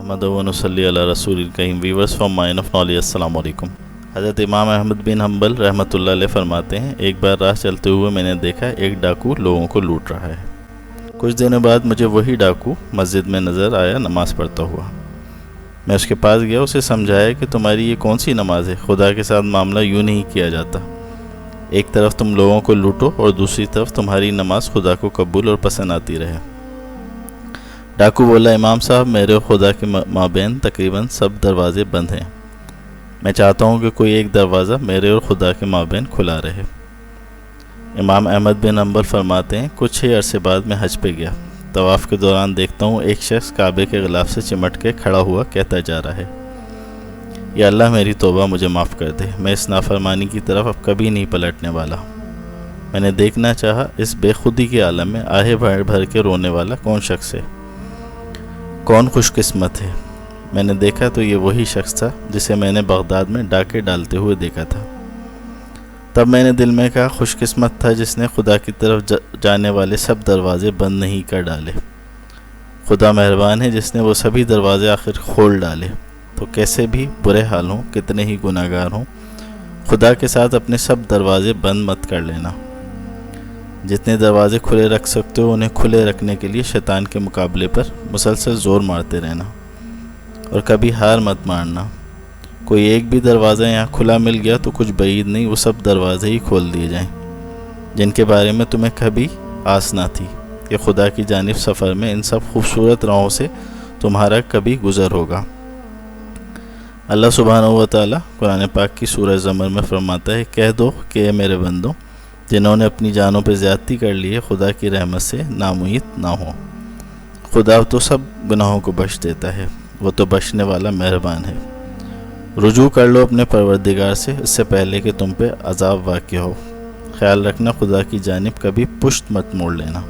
नहमदुहु व नसल्ली अला रसूलिल करीम। Viewers from mine of knowledge, अस्सलाम वालेकुम। हज़रत इमाम अहमद बिन हम्बल रहमतुल्लाह अलैह फरमाते हैं, एक बार राह चलते हुए मैंने देखा एक डाकू लोगों को लूट रहा है। कुछ दिनों बाद मुझे वही डाकू मस्जिद में नज़र आया नमाज़ पढ़ता हुआ। मैं उसके पास गया, उसे समझाया कि तुम्हारी ये कौन सी नमाज है, खुदा के साथ मामला यूँ नहीं किया जाता। एक तरफ तुम लोगों को लूटो और दूसरी तरफ तुम्हारी नमाज खुदा को कबूल और पसंद आती रहे। डाकू बोला, इमाम साहब, मेरे और खुदा के माबैन तकरीबन सब दरवाज़े बंद हैं। मैं चाहता हूँ कि कोई एक दरवाज़ा मेरे और खुदा के माबैन खुला रहे। इमाम अहमद बिन हम्बल फरमाते हैं, कुछ ही अरसे बाद मैं हज पे गया। तवाफ़ के दौरान देखता हूँ एक शख्स काबे के गिलाफ से चिमट के खड़ा हुआ कहता जा रहा है, या अल्लाह मेरी तौबा मुझे माफ़ कर दे, मैं इस नाफरमानी की तरफ अब कभी नहीं पलटने वाला। मैंने देखना चाहा इस बेखुदी के आलम में आहे भर भर के रोने वाला कौन शख्स है, कौन खुशकिस्मत है। मैंने देखा तो ये वही शख्स था जिसे मैंने बगदाद में डाके डालते हुए देखा था। तब मैंने दिल में कहा, खुशकिस्मत था जिसने खुदा की तरफ जाने वाले सब दरवाज़े बंद नहीं कर डाले। खुदा मेहरबान है जिसने वो सभी दरवाज़े आखिर खोल डाले। तो कैसे भी बुरे हाल हों, कितने ही गुनाहगार हों, खुदा के साथ अपने सब दरवाज़े बंद मत कर लेना। जितने दरवाज़े खुले रख सकते हो उन्हें खुले रखने के लिए शैतान के मुकाबले पर मुसलसल ज़ोर मारते रहना और कभी हार मत मारना। कोई एक भी दरवाज़ा यहाँ खुला मिल गया तो कुछ बईद नहीं वो सब दरवाज़े ही खोल दिए जाएं जिनके बारे में तुम्हें कभी आस ना थी कि खुदा की जानिब सफ़र में इन सब खूबसूरत राहों से तुम्हारा कभी गुज़र होगा। अल्लाह सुब्हानहू व तआला कुरान पाक की सूरह ज़मर में फरमाता है, कह दो कि ए मेरे बंदों, जिन्होंने अपनी जानों पर ज़्यादती कर ली है, खुदा की रहमत से नामुईद ना हो। खुदा तो सब गुनाहों को बख्श देता है, वो तो बख्शने वाला मेहरबान है। रुजू कर लो अपने परवरदिगार से इससे पहले कि तुम पे अजाब वाक़ हो। ख्याल रखना खुदा की जानिब कभी पुश्त मत मोड़ लेना।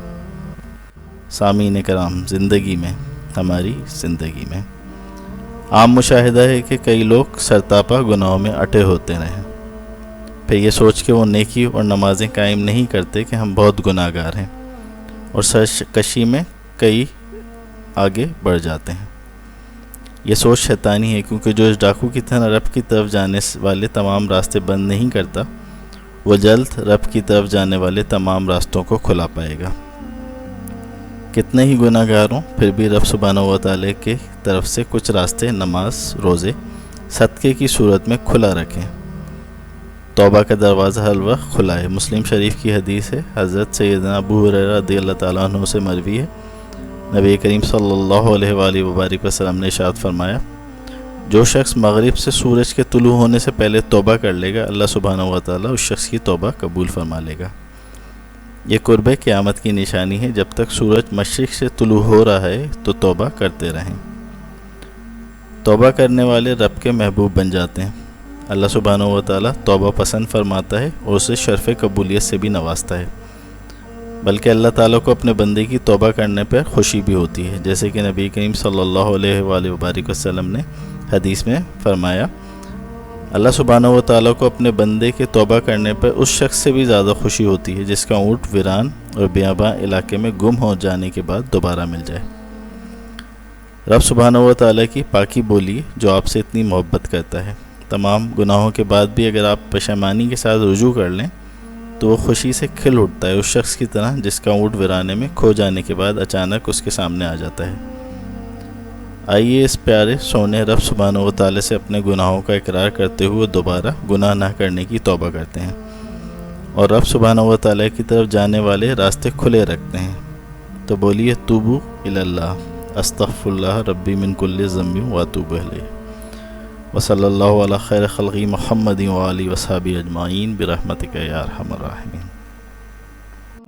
सामीन कराम, ज़िंदगी में, हमारी ज़िंदगी में आम मुशाहिदा है कि कई लोग सरतापा गुनाहों में अटे होते रहें, फिर ये सोच के वो नेकी और नमाज़ें कायम नहीं करते कि हम बहुत गुनाहगार हैं और सरकशी में कई आगे बढ़ जाते हैं। ये सोच शैतानी है, क्योंकि जो इस डाकू की तरह रब की तरफ जाने वाले तमाम रास्ते बंद नहीं करता, वो जल्द रब की तरफ जाने वाले तमाम रास्तों को खुला पाएगा। कितने ही गुनाहगार हों, फिर भी रब सुब्हानहू व तआला के तरफ से कुछ रास्ते नमाज, रोज़े, सदक़े की सूरत में खुला रखें। तौबा का दरवाज़ा हर वक्त खुला है। मुस्लिम शरीफ की हदीस है, हज़रत सैयदना अबू हुरैरा रज़ियल्लाहु तआला अन्हु से मरवी है, नबी करीम सल्लल्लाहु अलैहि वसल्लम ने इरशाद फरमाया, जो शख्स मगरिब से सूरज के तुलू होने से पहले तौबा कर लेगा, अल्लाह सुब्हानहू व तआला उस शख्स की तौबा कबूल फरमा लेगा। ये कुर्ब क़यामत की निशानी है। जब तक सूरज मशरिक़ से तुलू हो रहा है तो तौबा करते रहें। तौबा करने वाले रब के महबूब बन जाते हैं। अल्लाह सुब्हानहू व तआला तौबा पसंद फरमाता है और उसे शर्फ़ कबूलियत से भी नवाजता है। बल्कि अल्लाह ताला को अपने बंदे की तौबा करने पर खुशी भी होती है, जैसे कि नबी करीम सल्लल्लाहु अलैहि वसल्लम ने हदीस में फरमाया, अल्लाह सुब्हानहू व तआला को अपने बंदे के तौबा करने पर उस शख्स से भी ज़्यादा खुशी होती है जिसका ऊँट वीरान और बियाबां इलाके में गुम हो जाने के बाद दोबारा मिल जाए। रब सुब्हानहू व तआला की पाकी बोली जो आपसे इतनी मोहब्बत करता है। तमाम गुनाहों के बाद भी अगर आप पशेमानी के साथ रुजू कर लें तो वो खुशी से खिल उठता है, उस शख्स की तरह जिसका ऊँट वीराने में खो जाने के बाद अचानक उसके सामने आ जाता है। आइए इस प्यारे सोने रब सुब्हानहू व तआला से अपने गुनाहों का इकरार करते हुए दोबारा गुनाह ना करने की तौबा करते हैं और रब सुब्हानहू व तआला की तरफ जाने वाले रास्ते खुले रखते हैं। तो बोलिए, तूबू इलल्लाह, अस्तग़फिरुल्लाह रब्बी मिन कुल्लि ज़म्बि व अतूबु इलैह। व सल्लल्लाहु अला खैर खल्क़ि मुहम्मदिन व आलिहि व अस्हाबिहि अजमाइन बिरहमतिका या अरहमर राहिमीन।